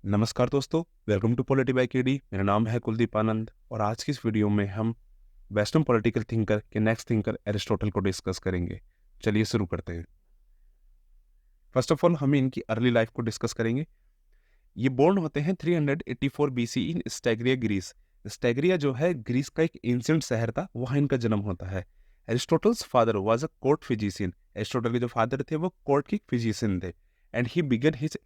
नमस्कार दोस्तों, welcome to polity by KD. मेरा नाम है कुलदीप आनंद और आज की इस वीडियो में हम वेस्टर्न पॉलिटिकल थिंकर के नेक्स्ट थिंकर एरिस्टोटल को डिस्कस करेंगे। चलिए शुरू करते हैं। फर्स्ट ऑफ ऑल हम इनकी अर्ली लाइफ को डिस्कस करेंगे। ये बोर्न होते हैं 384 बीसी इन स्टैग्रिया, ग्रीस। स्टैग्रिया जो है ग्रीस का एक एंशिएंट शहर था, वहाँ इनका जन्म होता है। Aristotle's father was a court physician. Aristotle के जो फादर थे वो कोर्ट के फिजिशियन थे and he began his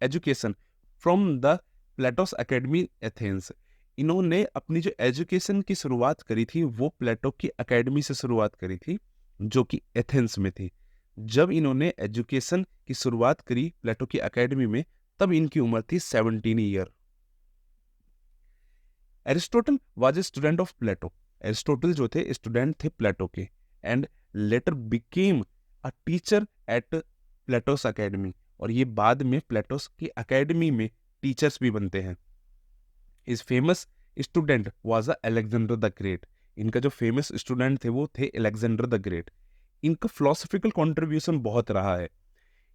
education from the plateaus academy Athens. इन्होंने अपनी जो एजुकेशन की शुरुआत करी थी वो प्लेटो की एकेडमी से शुरुआत करी थी, जो कि एथेंस में थी। जब इन्होंने एजुकेशन की शुरुआत करी प्लेटो की एकेडमी में, तब इनकी उम्र थी 17 year. Aristotle was a student of Plato. Aristotle जो थे स्टूडेंट थे प्लेटो के and later became a teacher at Plato's academy. और ये बाद में प्लेटोस की एकेडमी में टीचर्स भी बनते हैं। इस famous student was Alexander the great. इनका जो फेमस स्टूडेंट थे वो थे अलेक्जेंडर द ग्रेट। इनका फिलोसॉफिकल कंट्रीब्यूशन बहुत रहा है।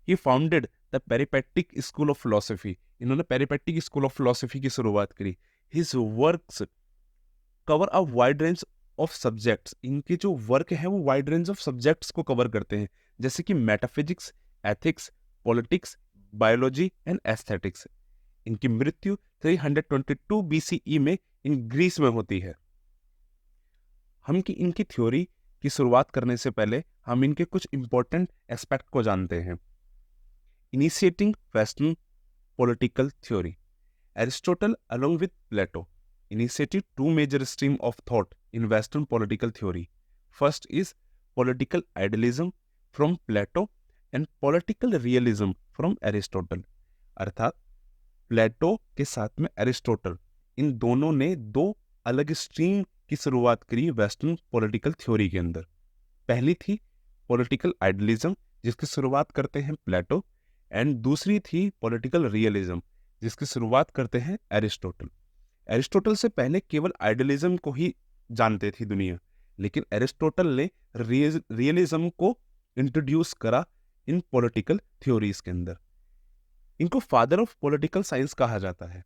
He founded the peripatetic school of philosophy. इन्होंने पेरिपेटिक स्कूल ऑफ फिलोसफी की शुरुआत करी। His works cover a wide range of subjects. इनके जो वर्क है वो वाइड रेंज ऑफ सब्जेक्ट्स को कवर करते हैं, जैसे कि metaphysics, ethics, politics, biology and aesthetics. इनकी मृत्यु 322 बीसीई में इन ग्रीस में होती है। हम की इनकी थ्योरी की शुरुआत करने से पहले हम इनके कुछ इंपॉर्टेंट एस्पेक्ट को जानते हैं। Initiating western political theory. Aristotle, along with Plato, initiated two major streams of thought in Western political theory. First is political idealism from Plato and political realism from Aristotle. अर्थात प्लेटो के साथ में Aristotle, इन दोनों ने दो अलग स्ट्रीम की शुरुआत करी वेस्टर्न पॉलिटिकल थ्योरी के अंदर। पहली थी पॉलिटिकल आइडियलिज्म, जिसकी शुरुआत करते हैं प्लेटो, एंड दूसरी थी पॉलिटिकल रियलिज्म, जिसकी शुरुआत करते हैं एरिस्टोटल। एरिस्टोटल से पहले केवल आइडियलिज्म को ही जानते थी दुनिया, लेकिन एरिस्टोटल ने रियलिज्म को इंट्रोड्यूस करा इन पॉलिटिकल थ्योरीज के अंदर। इनको फादर ऑफ पॉलिटिकल साइंस कहा जाता है।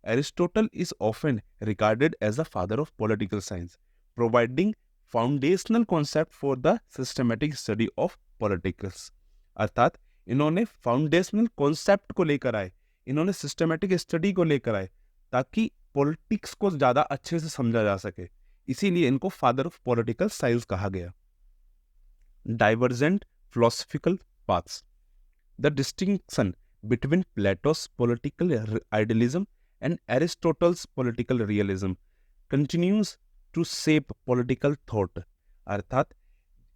Aristotle is often regarded as a father of political science, providing foundational concept for the systematic study of politics. अर्थात इन्होंने फाउंडेशनल कॉन्सेप्ट को लेकर आए, इन्होंने सिस्टमेटिक स्टडी को लेकर आए ताकि पॉलिटिक्स को ज्यादा अच्छे से समझा जा सके। इसीलिए इनको फादर ऑफ पॉलिटिकल साइंस कहा गया। Divergent philosophical paths. The distinction between Plato's political idealism and Aristotle's political realism continues to shape political thought. अर्थात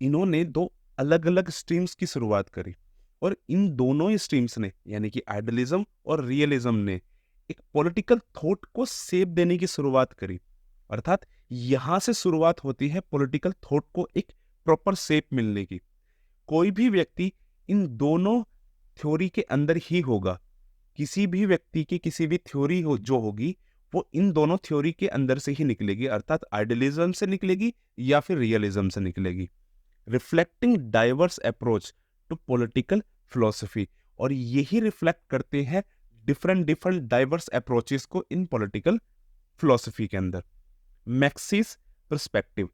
इन्होंने दो अलग अलग स्ट्रीम्स की शुरुआत करी और इन दोनों ही स्ट्रीम्स ने, यानी कि आइडियलिज्म और रियलिज्म ने, एक पॉलिटिकल थॉट को शेप देने की शुरुआत करी। अर्थात यहां से शुरुआत होती है पॉलिटिकल थॉट को एक प्रॉपर शेप मिलने की। कोई भी व्यक्ति इन दोनों थ्योरी के अंदर ही होगा। किसी भी व्यक्ति की किसी भी थ्योरी हो जो होगी वो इन दोनों थ्योरी के अंदर से ही निकलेगी, अर्थात आइडियलिज्म से निकलेगी या फिर रियलिज्म से निकलेगी। Reflecting diverse approach to political philosophy, और यही रिफ्लेक्ट करते हैं डिफरेंट डाइवर्स अप्रोचेस को इन पॉलिटिकल फिलोसफी के अंदर। Marx's perspective.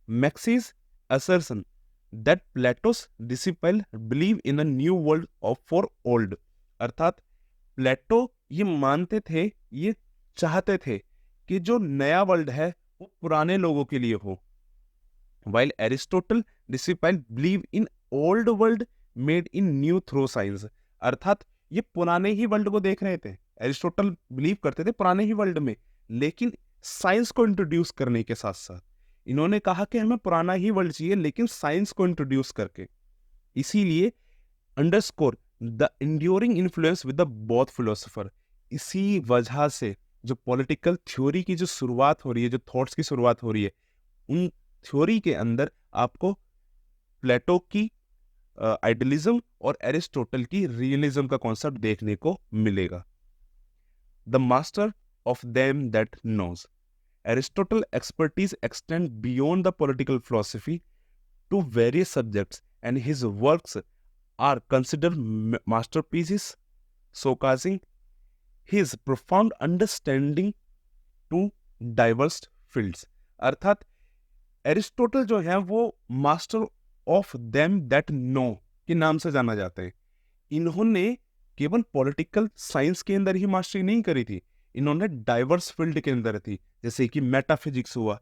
Marx's assertion that Plato's disciple believe in a new world of for old. अर्थात प्लेटो ये मानते थे, ये चाहते थे कि जो नया वर्ल्ड है वो पुराने लोगों के लिए हो, while Aristotle disciple believe in old world made in new through science। अर्थात ये पुराने ही वर्ल्ड को देख रहे थे। एरिस्टोटल बिलीव करते थे पुराने ही वर्ल्ड में, लेकिन साइंस को इंट्रोड्यूस करने के साथ साथ इन्होंने कहा कि हमें पुराना ही वर्ल्ड चाहिए, लेकिन साइंस को इंट्रोड्यूस करके। इसीलिए underscore the enduring influence with the both philosopher. इसी वजह से जो पॉलिटिकल थ्योरी की जो शुरुआत हो रही है, जो थॉट्स की शुरुआत हो रही है, उन थ्योरी के अंदर आपको प्लेटो की आइडियलिज्म और एरिस्टोटल की रियलिज्म का कॉन्सेप्ट देखने को मिलेगा। The master of them that knows. Aristotle expertise extend beyond the political philosophy to various subjects and his works are considered masterpieces, showcasing his profound understanding to diverse fields. अर्थात Aristotle जो है वो master of them that know के नाम से जाना जाता है। इन्होंने केवल पॉलिटिकल साइंस के अंदर ही मास्टरी नहीं करी थी, इन्होंने डाइवर्स फील्ड के अंदर थी, जैसे कि मेटाफिजिक्स हुआ,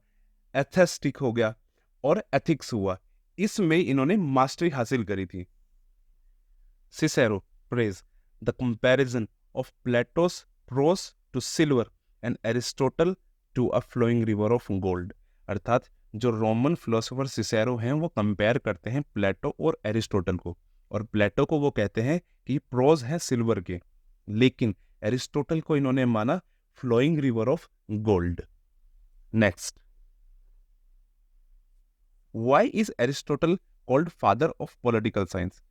एथेस्टिक हो गया और एथिक्स हुआ, इसमें इन्होंने मास्टरी हासिल करी थी। Cicero praise the comparison of Plato's prose to silver and Aristotle to a flowing river of gold. अर्थात जो रोमन फिलोसोफर सिसेरो हैं वो कंपेयर करते हैं प्लेटो और एरिस्टोटल को, और प्लेटो को वो कहते हैं कि प्रोज है सिल्वर के, लेकिन एरिस्टोटल को इन्होंने माना flowing river of gold. Next, why is Aristotle called father of political science?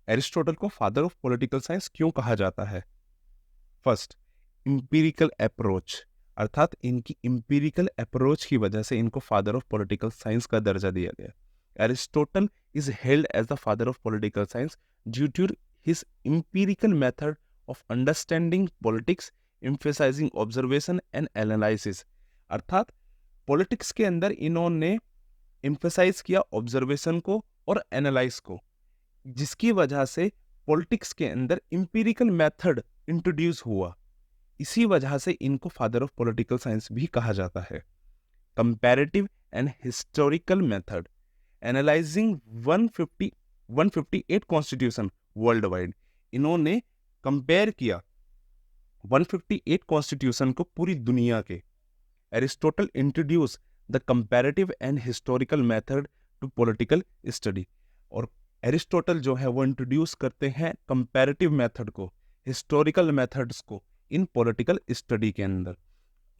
Aristotle को फादर ऑफ पॉलिटिकल साइंस क्यों कहा जाता है? फर्स्ट, इंपीरिकल अप्रोच, अर्थात इनकी इंपीरिकल अप्रोच की वजह से इनको फादर ऑफ पॉलिटिकल साइंस का दर्जा दिया गया। Aristotle is held as the father of political science due to his empirical method of understanding politics, emphasising observation and analysis. अर्थात पॉलिटिक्स के अंदर इन्होंने एम्फेसाइज किया ऑब्जर्वेशन को और एनालाइज को, जिसकी वजह से पॉलिटिक्स के अंदर इंपीरिकल मेथड इंट्रोड्यूस हुआ। इसी वजह से इनको फादर ऑफ पॉलिटिकल साइंस भी कहा जाता है। Comparative and historical method, analysing 158 constitution worldwide. इन्होंने कंपेयर किया 158 कॉन्स्टिट्यूशन को पूरी दुनिया के। Aristotle introduce the comparative and historical method to political study, और एरिस्टोटल जो है वो इंट्रोड्यूस करते हैं कंपैरेटिव मेथड को, हिस्टोरिकल मेथड्स को इन पॉलिटिकल स्टडी के अंदर।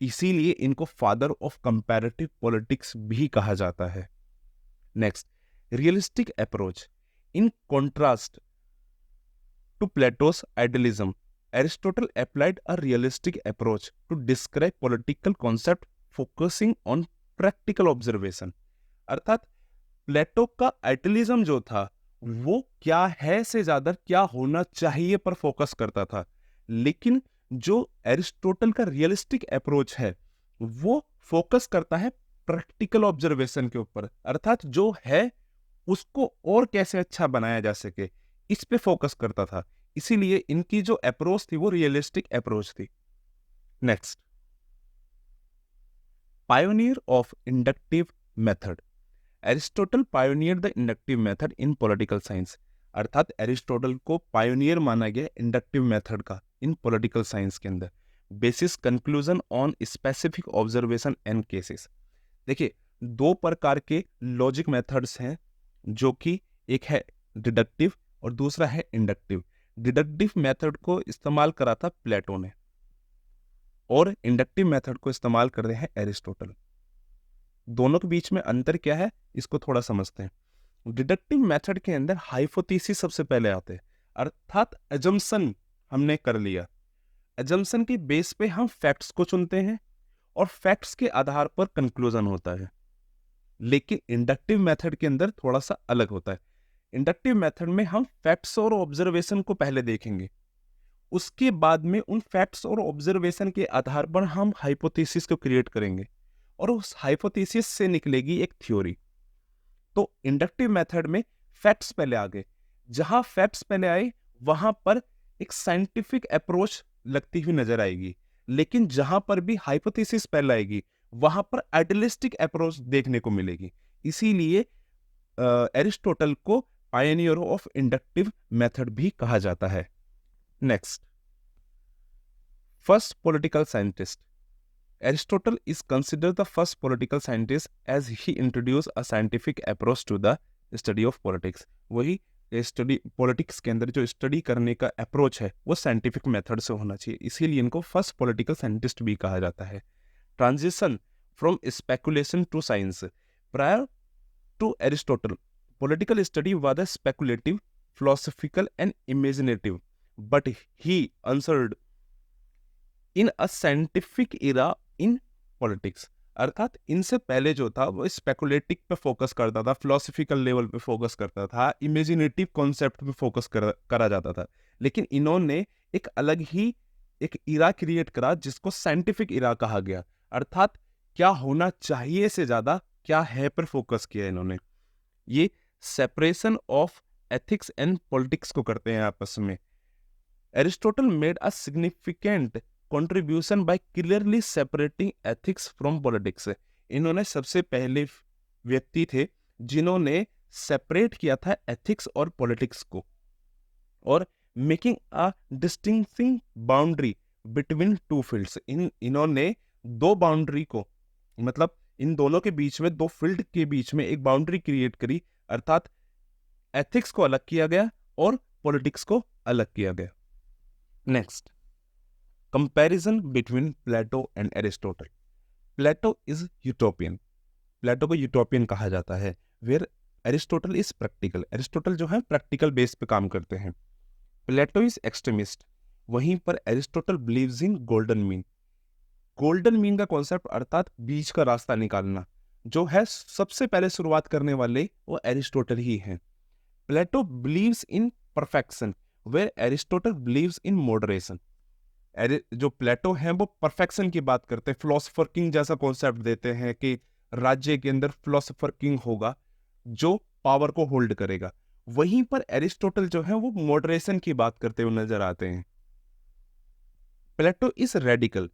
इसीलिए इनको फादर ऑफ कंपैरेटिव पॉलिटिक्स भी कहा जाता है। Next, realistic approach, in contrast to Plato's idealism, Aristotle applied a realistic approach to describe political concept focusing on practical observation. अर्थात प्लेटो का आइडियलिज्म जो था वो क्या है से ज्यादा क्या होना चाहिए पर फोकस करता था, लेकिन जो एरिस्टोटल का रियलिस्टिक अप्रोच है वो फोकस करता है प्रैक्टिकल ऑब्जर्वेशन के ऊपर। अर्थात जो है उसको और कैसे अच्छा बनाया जा सके, इस पे फोकस करता था। इसीलिए इनकी जो अप्रोच थी वो रियलिस्टिक अप्रोच थी। Next, pioneer of inductive method, Aristotle pioneer the inductive method in political science. अर्थात एरिस्टोटल को पायोनियर माना गया इंडक्टिव मेथड का इन पॉलिटिकल साइंस के अंदर। Basis conclusion on specific observation and cases. देखिए, दो प्रकार के लॉजिक मेथड्स हैं, जो कि एक है डिडक्टिव और दूसरा है इंडक्टिव। डिडक्टिव मेथड को इस्तेमाल करा था प्लेटो ने और इंडक्टिव मेथड को इस्तेमाल कर रहे हैं एरिस्टोटल। दोनों के बीच में अंतर क्या है इसको थोड़ा समझते हैं। डिडक्टिव मेथड के अंदर हाइपोथेसिस सबसे पहले आते हैं, अर्थात अजम्पशन हमने कर लिया, अजम्पशन के बेस पे हम फैक्ट्स को चुनते हैं और फैक्ट्स के आधार पर कंक्लूजन होता है। लेकिन इंडक्टिव मेथड के अंदर थोड़ा सा अलग होता है। इंडक्टिव मेथड में हम फैक्ट्स और ऑब्जर्वेशन को पहले देखेंगे, उसके बाद में उन फैक्ट्स और ऑब्जर्वेशन के आधार पर हम हाइपोथेसिस को क्रिएट करेंगे और उस हाइपोथेसिस से निकलेगी एक थ्योरी। तो इंडक्टिव मेथड में फैक्ट्स पहले आ गए, जहां फैक्ट्स पहले आए वहां पर एक साइंटिफिक अप्रोच लगती हुई नजर आएगी, लेकिन जहां पर भी हाइपोथेसिस पहले आएगी वहां पर आइडियलिस्टिक अप्रोच देखने को मिलेगी। इसीलिए एरिस्टोटल को पायनियर ऑफ इंडक्टिव मेथड भी कहा जाता है। Next, first political scientist, Aristotle is considered the first political scientist as he introduced a scientific approach to the study of politics। वही स्टडी पॉलिटिक्स के अंदर जो स्टडी करने का अप्रोच है वो साइंटिफिक मेथड से होना चाहिए, इसीलिए इनको फर्स्ट पॉलिटिकल साइंटिस्ट भी कहा जाता है। Transition from speculation to science, prior to Aristotle political study was speculative, philosophical and imaginative, but he answered in a scientific era in politics. अर्थात इनसे पहले जो था वो स्पेकुलेटिव पे फोकस करता था, फिलोसफिकल लेवल पे फोकस करता था, इमेजिनेटिव कॉन्सेप्ट पे फोकस करा जाता था, लेकिन इन्होंने एक अलग ही एक इरा क्रिएट करा जिसको साइंटिफिक इरा कहा गया, अर्थात क्या होना चाहिए से ज्यादा क्या है पर फोकस किया इन्होंने। ये separation of ethics and politics को करते हैं आपस में। Aristotle made a significant contribution by clearly separating ethics from politics. इन्होंने सबसे पहले व्यक्ति थे जिन्होंने सेपरेट किया था एथिक्स और पॉलिटिक्स को, और making a distinguishing boundary between two fields. इन्होंने दो बाउंड्री को, मतलब इन दोनों के बीच में, दो फील्ड के बीच में एक बाउंड्री क्रिएट करी, अर्थात एथिक्स को अलग किया गया और पॉलिटिक्स को अलग किया गया। Next, comparison between Plato and Aristotle. Plato is utopian, Plato को यूटोपियन कहा जाता है, where Aristotle is practical. Aristotle जो है प्रैक्टिकल बेस पे काम करते हैं। प्लेटो इज एक्सट्रीमिस्ट, वहीं पर एरिस्टोटल बिलीव्स इन गोल्डन मीन। गोल्डन मीन का कॉन्सेप्ट अर्थात बीच का रास्ता निकालना, जो है सबसे पहले शुरुआत करने वाले वो एरिस्टोटल ही हैं। Plato believes in perfection, where Aristotle believes in moderation. जो प्लेटो हैं वो परफेक्शन की बात करते हैं, फिलोसोफर किंग जैसा कॉन्सेप्ट देते हैं कि राज्य के अंदर फिलोसोफर किंग होगा जो पावर को होल्ड करेगा। वहीं पर एरिस्टोटल जो है वो मॉडरेशन की बात करते हुए नजर आते हैं। Plato is radical,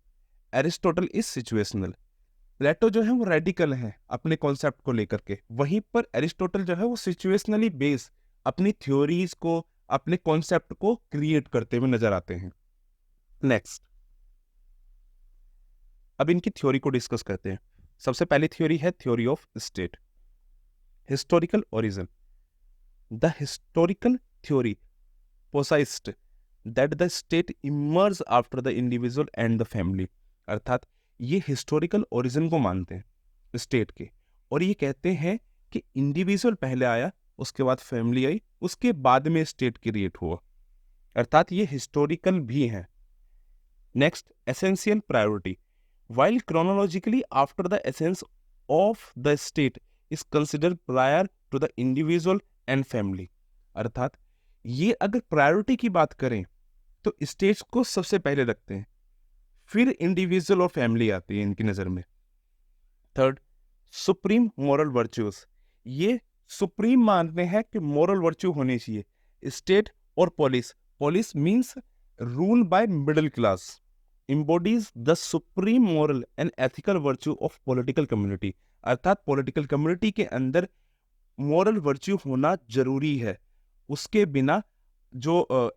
Aristotle is situational. Plato जो है वो रेडिकल है अपने कॉन्सेप्ट को लेकर के, वहीं पर एरिस्टोटल जो है वो सिचुएशनली बेस अपनी थ्योरीज को, अपने कॉन्सेप्ट को क्रिएट करते हुए नजर आते हैं। नेक्स्ट, अब इनकी थ्योरी को डिस्कस करते हैं। सबसे पहली थ्योरी है theory of state. Historical origin. The historical theory posits that the state emerge after the individual and the family. अर्थात ये हिस्टोरिकल ओरिजिन को मानते हैं स्टेट के, और ये कहते हैं कि इंडिविजुअल पहले आया, उसके बाद फैमिली आई, उसके बाद में स्टेट क्रिएट हुआ, अर्थात ये हिस्टोरिकल भी है। Next, essential priority. While chronologically after the essence of the state is considered prior to the individual and family। अर्थात ये अगर प्रायोरिटी की बात करें तो स्टेट को सबसे पहले रखते हैं, फिर इंडिविजुअल और फैमिली आती है इनकी नजर में। Third, supreme moral virtues. ये सुप्रीम मानते हैं कि मॉरल वर्च्यू होनी चाहिए। स्टेट और police, police means rule by middle class, embodies the supreme moral and ethical virtue of political community। अर्थात पॉलिटिकल कम्युनिटी के अंदर मॉरल वर्च्यू होना जरूरी है, उसके बिना जो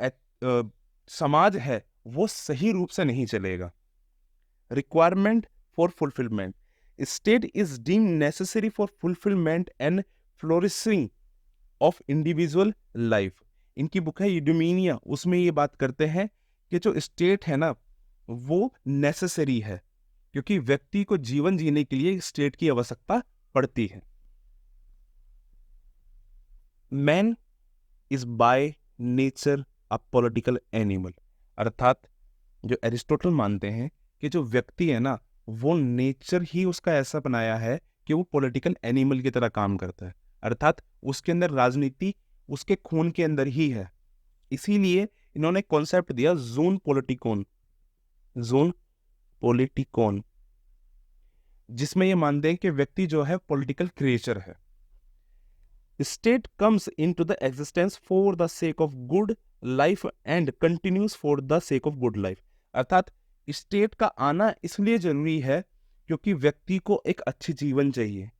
समाज है वो सही रूप से नहीं चलेगा। Requirement for fulfilment. State is deemed necessary for fulfilment and flourishing of individual life. इनकी बुक है यूडोमिनिया, उसमें ये बात करते हैं कि जो स्टेट है ना वो नेसेसरी है, क्योंकि व्यक्ति को जीवन जीने के लिए स्टेट की आवश्यकता पड़ती है। Man is by nature a political animal. अर्थात जो एरिस्टोटल मानते हैं कि जो व्यक्ति है ना वो नेचर ही उसका ऐसा बनाया है कि वो पॉलिटिकल एनिमल की तरह काम करता है, अर्थात उसके अंदर राजनीति उसके खून के अंदर ही है। इसीलिए इन्होंने कॉन्सेप्ट दिया ज़ोन पॉलिटिकोन, ज़ोन पॉलिटिकोन, जिसमें यह मानते हैं कि व्यक्ति जो है पॉलिटिकल क्रिएचर है। State comes into the existence for the sake of good life and continuous for the sake of good life. अर्थात स्टेट का आना इसलिए जरूरी है क्योंकि व्यक्ति को एक अच्छी जीवन चाहिए,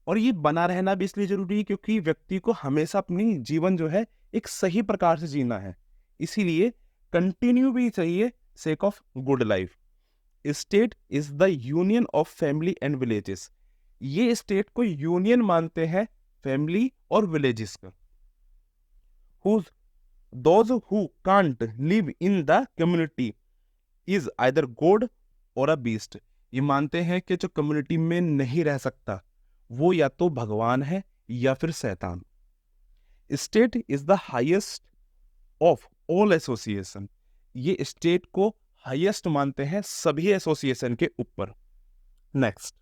और ये बना रहना भी इसलिए जरूरी है क्योंकि व्यक्ति को हमेशा अपनी जीवन जो है एक सही प्रकार से जीना है, इसीलिए कंटिन्यू भी चाहिए sake of good life। State is the union of family and villages। ये स्टेट को यूनियन मानते हैं फैमिली और विलेजेस का। Those who can't live in the community is either God or a beast। ये मानते हैं कि जो कम्युनिटी में नहीं रह सकता वो या तो भगवान है या फिर शैतान। State is the highest of all association. ये स्टेट को हाईएस्ट मानते हैं सभी एसोसिएशन के ऊपर। Next,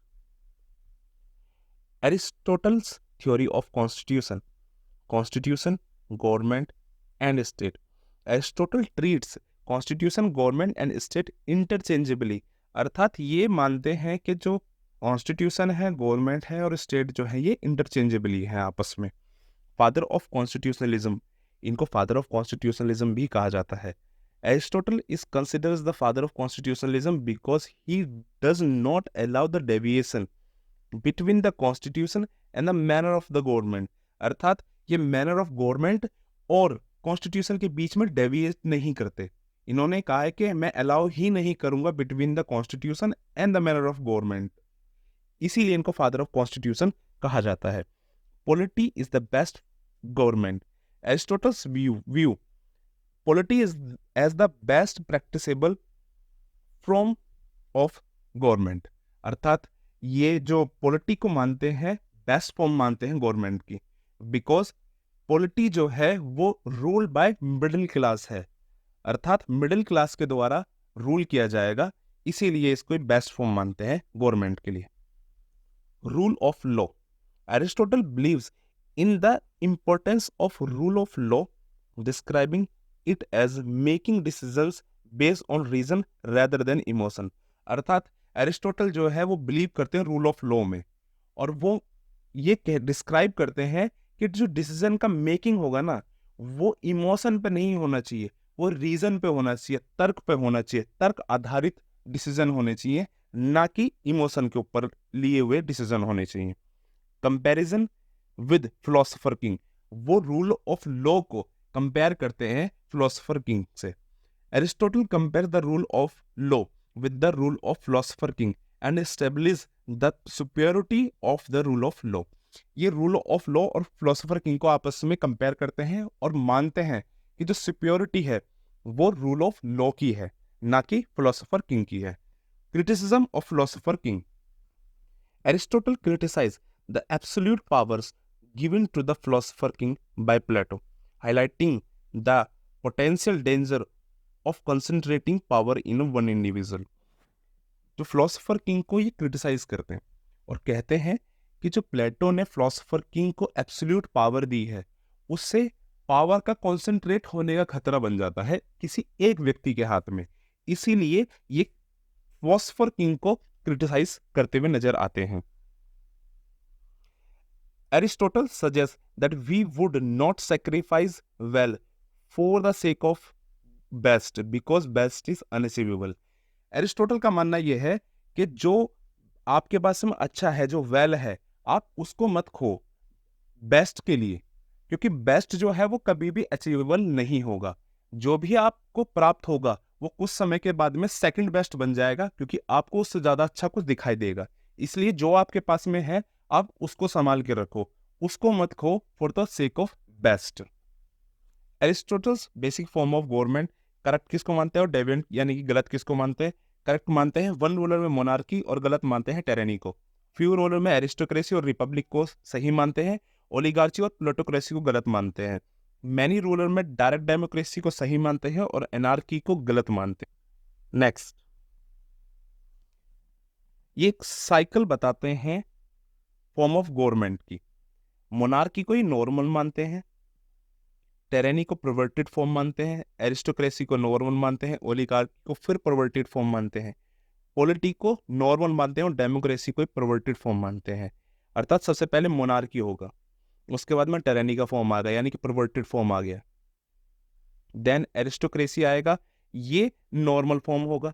Aristotle's theory of constitution, government and state. Aristotle treats constitution government and state interchangeably, अर्थात ये मानते हैं कि जो कॉन्स्टिट्यूशन है, गवर्नमेंट है और स्टेट जो है ये इंटरचेंजेबली है आपस में। फादर ऑफ कॉन्स्टिट्यूशनलिज्म, इनको फादर ऑफ कॉन्स्टिट्यूशनलिज्म भी कहा जाता है। Aristotle is considers the father of constitutionalism because he does not allow the deviation between the constitution and the manner of the government, अर्थात ये मैनर ऑफ गवर्नमेंट और constitution के बीच में डेविएट नहीं करते। इन्होंने कहा है कि मैं अलाउ ही नहीं करूंगा between the constitution and the manner of government, इसीलिए इनको फादर ऑफ कॉन्स्टिट्यूशन कहा जाता है। Polity is the best government, Aristotle's view polity is as the best practicable form of government, अर्थात ये जो पॉलिटी को मानते हैं बेस्ट फॉर्म मानते हैं गवर्नमेंट की, बिकॉज पॉलिटी जो है वो रूल बाय मिडिल क्लास है, अर्थात मिडिल क्लास के द्वारा रूल किया जाएगा, इसीलिए इसको बेस्ट फॉर्म मानते हैं गवर्नमेंट के लिए। Rule of law, Aristotle believes in the importance of rule of law, describing it as making decisions based on reason rather than emotion, अर्थात एरिस्टोटल जो है वो बिलीव करते हैं रूल ऑफ लॉ में, और वो ये डिस्क्राइब करते हैं कि जो डिसीजन का मेकिंग होगा ना वो इमोशन पे नहीं होना चाहिए, वो रीजन पे होना चाहिए, तर्क पे होना चाहिए, तर्क आधारित डिसीजन होने चाहिए, ना कि इमोशन के ऊपर लिए हुए डिसीजन होने चाहिए। कंपैरिजन विद फिलोसोफर किंग, वो रूल ऑफ लॉ को कंपेयर करते हैं फिलोसोफर किंग से। Aristotle compare the rule of law with the rule of philosopher king and establish the superiority of the rule of law, ये rule of law और philosopher king को आपस में compare करते हैं और मानते हैं कि जो सुपीरियरिटी है वो रूल ऑफ लॉ की है, ना कि फिलोसोफर किंग की है। Criticism of philosopher king, Aristotle criticise the absolute powers given to the philosopher king by Plato, highlighting the potential danger of concentrating power in one individual. जो philosopher king को ये criticise करते हैं और कहते हैं कि जो प्लेटो ने फिलोसोफर किंग को एब्सोल्यूट पावर दी है उससे पावर का कॉन्सेंट्रेट होने का खतरा बन जाता है किसी एक व्यक्ति के हाथ में, इसीलिए ये फिलोसोफर किंग को क्रिटिसाइज करते हुए नजर आते हैं। Aristotle suggest that we would not sacrifice well for the sake of best because best is unachievable. Aristotle का मानना यह है कि जो आपके पास में अच्छा है, जो वेल है, आप उसको मत खो बेस्ट के लिए, क्योंकि बेस्ट जो है वो कभी भी अचीवेबल नहीं होगा। जो भी आपको प्राप्त होगा वो कुछ समय के बाद में सेकंड बेस्ट बन जाएगा, क्योंकि आपको उससे ज्यादा अच्छा कुछ दिखाई देगा। इसलिए जो आपके पास में है आप उसको संभाल के रखो, उसको मत खो for the sake of best. Aristotle's basic form of government, correct किसको मानते हैं और डेविएंट यानी कि गलत किसको मानते हैं? करेक्ट मानते हैं वन रूलर में मोनार्की और गलत मानते हैं टेरेनी को। फ्यू रूलर में एरिस्टोक्रेसी और रिपब्लिक को सही मानते हैं, ओलिगार्ची और प्लूटोक्रेसी को गलत मानते हैं। मैनी रूलर में डायरेक्ट डेमोक्रेसी को सही मानते हैं और एनार्की को गलत मानते हैं। नेक्स्ट, ये एक साइकिल बताते हैं फॉर्म ऑफ गवर्नमेंट की। मोनार्की को ही नॉर्मल मानते हैं, टेरेनी को परवर्टेड फॉर्म मानते हैं, एरिस्टोक्रेसी को नॉर्मल मानते हैं, ओलिगार्की को फिर परवर्टेड फॉर्म मानते हैं, पॉलिटी को नॉर्मल मानते हैं और डेमोक्रेसी को परवर्टेड फॉर्म मानते हैं। अर्थात सबसे पहले मोनार्की होगा, उसके बाद में टेरेनी का फॉर्म आ गया यानी कि परवर्टेड फॉर्म आ गया, देन एरिस्टोक्रेसी आएगा, ये नॉर्मल फॉर्म होगा,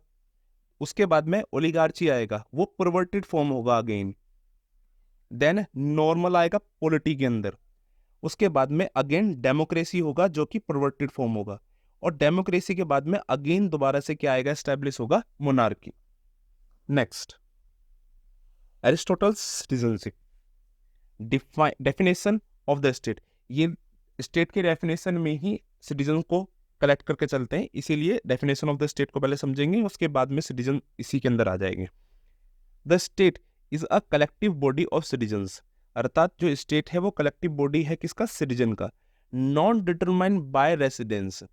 उसके बाद में ओलिगार्ची आएगा, वो परवर्टेड फॉर्म होगा अगेन, देन नॉर्मल आएगा पॉलिटी के अंदर, उसके बाद में अगेन डेमोक्रेसी होगा जो कि परवर्टेड फॉर्म होगा, और डेमोक्रेसी के बाद में अगेन दोबारा से क्या आएगा, एस्टेब्लिश होगा monarchy. Next, Aristotle citizenship, definition of the state, ये स्टेट के डेफिनेशन में ही सिटीजन को कलेक्ट करके चलते हैं, इसीलिए डेफिनेशन ऑफ द स्टेट को पहले समझेंगे, उसके बाद में सिटीजन इसी के अंदर आ जाएंगे। The state is a collective body of citizens, अर्थात जो स्टेट है वो कलेक्टिव बॉडी है किसका, सिटीजन का, नॉन डिटरमाइंड बाय रेसिडेंस,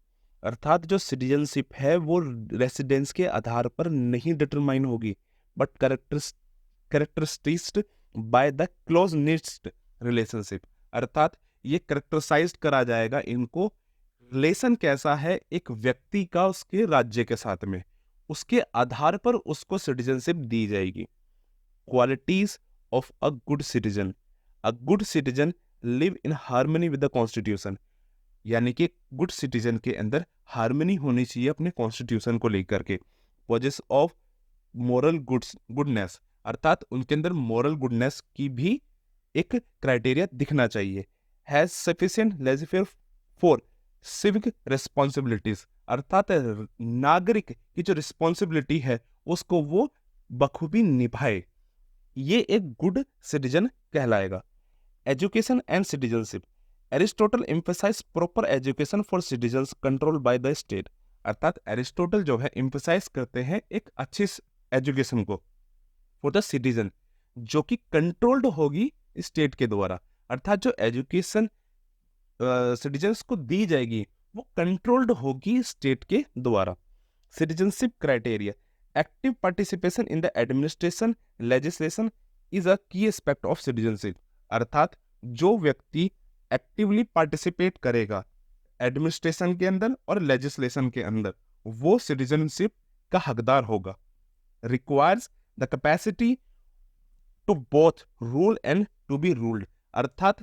अर्थात जो सिटीजनशिप है वो रेसिडेंस के आधार पर नहीं डिटरमाइन होगी, बट कैरेक्टरिस्टिक्ड बाय द क्लोजनेस्ट रिलेशनशिप, अर्थात ये कैरेक्टराइज्ड करा जाएगा इनको रिलेशन कैसा है एक व्यक्ति का उसके राज्य के साथ में, उसके आधार पर उसको सिटीजनशिप दी जाएगी। Qualities of a good citizen, a good citizen live in harmony with the constitution, यानी कि गुड सिटीजन के अंदर हार्मनी होनी चाहिए अपने कॉन्स्टिट्यूशन को लेकर के। पोजेस ऑफ मोरल गुडनेस, अर्थात उनके अंदर मोरल गुडनेस की भी एक क्राइटेरिया दिखना चाहिए। Has sufficient leisure for civic responsibilities, अर्थात नागरिक की जो रिस्पॉन्सिबिलिटी है उसको वो बखूबी निभाए, ये एक गुड सिटीजन कहलाएगा। Education and citizenship, Aristotle emphasise proper education for citizens controlled by the state, अर्थात एरिस्टोटल जो है एम्फेसाइज करते हैं एक अच्छी एजुकेशन को फॉर द सिटीजन, जो कि कंट्रोल्ड होगी स्टेट के द्वारा, अर्थात जो एजुकेशन सिटीजन्स को दी जाएगी वो कंट्रोल्ड होगी स्टेट के द्वारा। Citizenship criteria, active participation in the administration legislation is a की एस्पेक्ट ऑफ सिटीजनशिप, अर्थात जो व्यक्ति एक्टिवली पार्टिसिपेट करेगा एडमिनिस्ट्रेशन के अंदर और लेजिस्लेशन के अंदर, वो सिटीजनशिप का हकदार होगा। Requires the capacity to both rule and to be ruled, अर्थात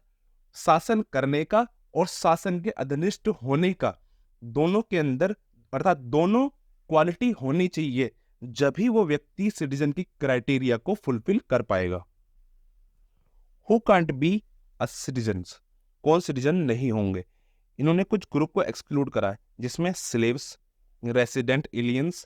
शासन करने का और शासन के अधीनस्थ होने का, दोनों के अंदर अर्थात दोनों क्वालिटी होनी चाहिए, जब भी वो व्यक्ति सिटीजन की क्राइटेरिया को फुलफिल कर पाएगा। Who can't be a citizen, कौन सिटीजन नहीं होंगे? इन्होंने कुछ ग्रुप को एक्सक्लूड करा है, जिसमें slaves, resident aliens,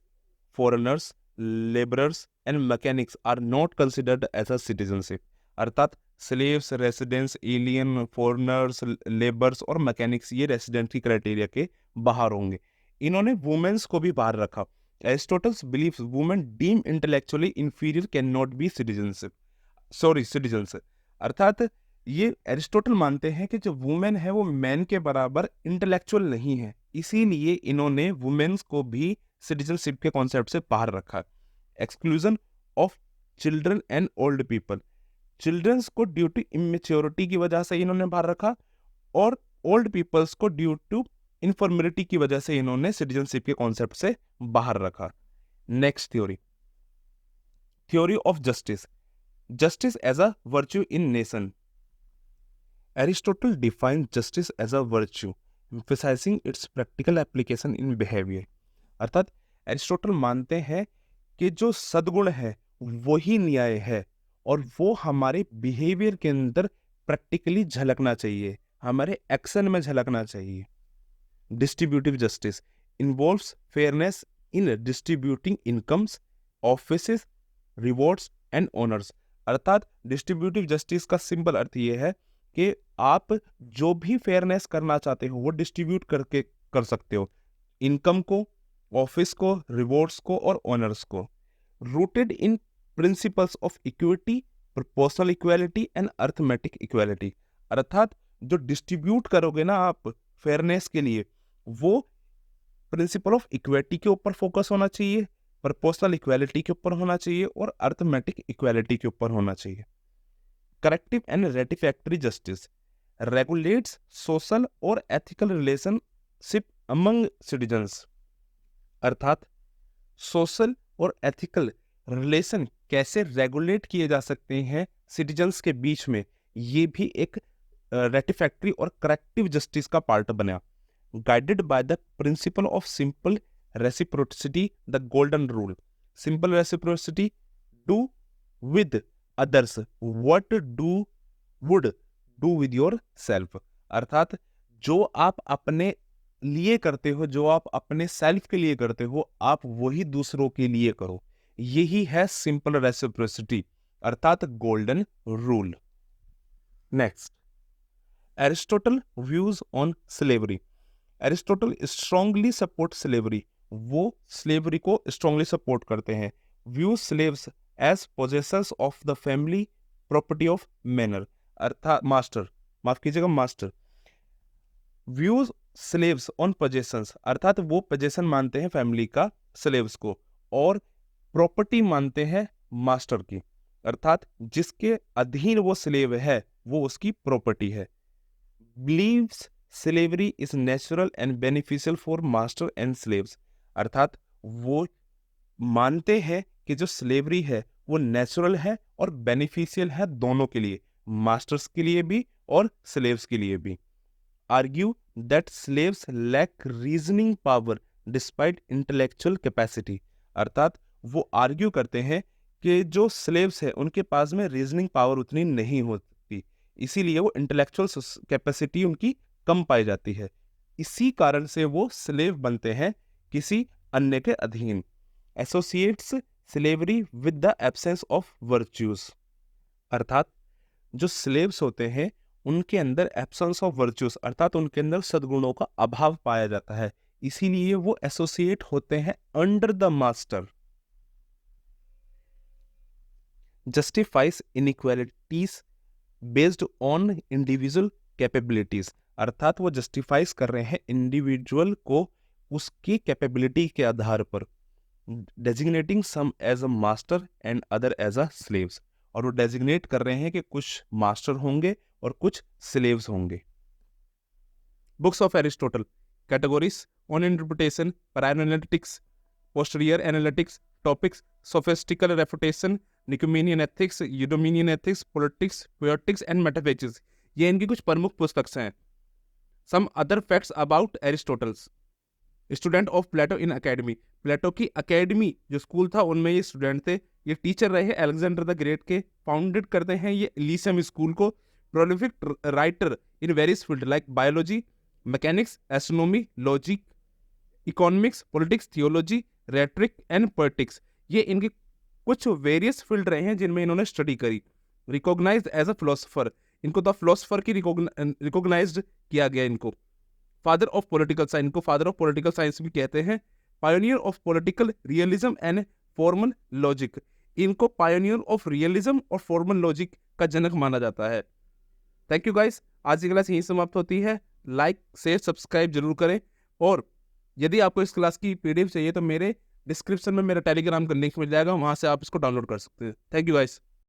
foreigners, labourers and mechanics are not considered as a citizenship, अर्थात slaves, residents, alien, foreigners, labours और मैकेनिक्स ये रेसिडेंट की क्राइटेरिया के बाहर होंगे। इन्होंने वुमेन्स को भी बाहर रखा। Aristotle's believes women deem intellectually inferior can not be citizenship, citizens, अर्थात ये एरिस्टोटल मानते हैं कि जो वुमेन है वो मैन के बराबर इंटेलेक्चुअल नहीं है, इसीलिए इन्होंने वुमेन्स को भी सिटीजनशिप के कॉन्सेप्ट से बाहर रखा। Exclusion of children and old people, childrens को ड्यू टू इमेच्योरिटी की वजह से इन्होंने बाहर रखा, और ओल्ड पीपल्स को ड्यू टू इन्फॉर्मेलिटी की वजह से इन्होंने सिटीजनशिप के कॉन्सेप्ट से बाहर रखा। Next theory, theory of justice, justice as a virtue in nation. Aristotle defines justice as a virtue, emphasizing its practical application in behavior. अर्थात एरिस्टोटल मानते हैं कि जो सद्गुण है वही न्याय है, और वो हमारे बिहेवियर के अंदर प्रैक्टिकली झलकना चाहिए, हमारे एक्शन में झलकना चाहिए। Distributive justice involves fairness in distributing incomes, offices, rewards and honours, अर्थात डिस्ट्रीब्यूटिव जस्टिस का सिंपल अर्थ ये है कि आप जो भी फेयरनेस करना चाहते हो वो डिस्ट्रीब्यूट करके कर सकते हो, इनकम को, ऑफिस को, रिवॉर्ड्स को और ऑनर्स को। Rooted in principles of equity, proportional equality and arithmetic equality, अर्थात जो डिस्ट्रीब्यूट करोगे ना आप फेयरनेस के लिए, वो प्रिंसिपल ऑफ इक्विटी के ऊपर फोकस होना चाहिए, प्रोपोर्शनल इक्वालिटी के ऊपर होना चाहिए और अर्थमेटिक इक्वालिटी के ऊपर होना चाहिए। Corrective and rectificatory justice regulates social और एथिकल रिलेशनशिप अमंग सिटीजन्स, अर्थात सोशल और एथिकल रिलेशन कैसे रेगुलेट किए जा सकते हैं सिटीजन्स के बीच में, ये भी एक रेटिफैक्टरी और करेक्टिव जस्टिस का पार्ट बना। Guided by the principle of simple reciprocity, the golden rule, simple reciprocity, do with others what would do with yourself, अर्थात जो आप अपने लिए करते हो, जो आप अपने सेल्फ के लिए करते हो, आप वही दूसरों के लिए करो, यही है सिंपल रेसिप्रोसिटी अर्थात golden rule. Next, Aristotle views on slavery. Aristotle strongly support slavery, वो स्लेवरी को स्ट्रांगली सपोर्ट करते हैं। View slaves as possessors of the family property of manor, अर्थात मास्टर, माफ कीजिएगा master. Views slaves on possessions, अर्थात वो पोजेशन मानते हैं फैमिली का स्लेव्स को, और प्रॉपर्टी मानते हैं मास्टर की, अर्थात जिसके अधीन वो स्लेव है वो उसकी प्रॉपर्टी है। Believes slavery is natural and beneficial for master and slaves, अर्थात वो मानते हैं कि जो स्लेवरी है वो नेचुरल है और बेनिफिशियल है दोनों के लिए, मास्टर्स के लिए भी और स्लेव्स के लिए भी। Argue that slaves lack reasoning power despite intellectual capacity, अर्थात वो आर्ग्यू करते हैं कि जो स्लेव्स है उनके पास में रीजनिंग पावर उतनी नहीं होती, इसीलिए वो इंटेलेक्चुअल कैपेसिटी उनकी कम पाई जाती है, इसी कारण से वो स्लेव बनते हैं किसी अन्य के अधीन। Associates slavery with the absence of virtues, अर्थात जो स्लेव्स होते हैं उनके अंदर एब्सेंस ऑफ वर्च्यूज, अर्थात उनके अंदर सद्गुणों का अभाव पाया जाता है, इसीलिए वो एसोसिएट होते हैं under the master. Justifies inequalities based on individual capabilities, अर्थात वो जस्टिफाइज कर रहे हैं इंडिविजुअल को उसकी कैपेबिलिटी के आधार पर, designating some as a master and other as a slaves, और वो डेजिग्नेट कर रहे हैं कि कुछ मास्टर होंगे और कुछ स्लेव्स होंगे। Books of Aristotle, categories on interpretation, prior analytics, posterior analytics, topics sophistical refutation, Nicomachean ethics, Eudemian ethics, politics, poetics and metaphysics, ये इनकी कुछ प्रमुख पुस्तक हैं। Some other facts about Aristotle's, student of Plato in academy, Plato की academy जो school था उनमें ये स्टूडेंट थे, ये टीचर रहे अलेक्जेंडर द ग्रेट के, फाउंडेड करते हैं ये एलिसियम स्कूल को, prolific writer in various field like biology, mechanics, astronomy, logic, economics, politics, theology, rhetoric and poetics, ये इनके कुछ वेरियस फील्ड रहे हैं जिनमें इन्होंने स्टडी करी। रिकॉग्नाइज्ड एज अ फिलोसोफर, इनको द फिलोसोफर की रिकॉग्नाइज्ड किया गया इनको। फादर ऑफ पॉलिटिकल साइंस, इनको फादर ऑफ पॉलिटिकल साइंस भी कहते हैं। Pioneer of political realism and formal logic, इनको पायोनियर ऑफ रियलिज्म और फॉर्मल लॉजिक का जनक माना जाता है। थैंक यू गाइस, आज की क्लास यहीं समाप्त होती है। लाइक शेयर सब्सक्राइब जरूर करें, और यदि आपको इस क्लास की पीडीएफ चाहिए तो मेरे डिस्क्रिप्शन में मेरा टेलीग्राम का लिंक मिल जाएगा, वहां से आप इसको डाउनलोड कर सकते हैं। Thank you guys.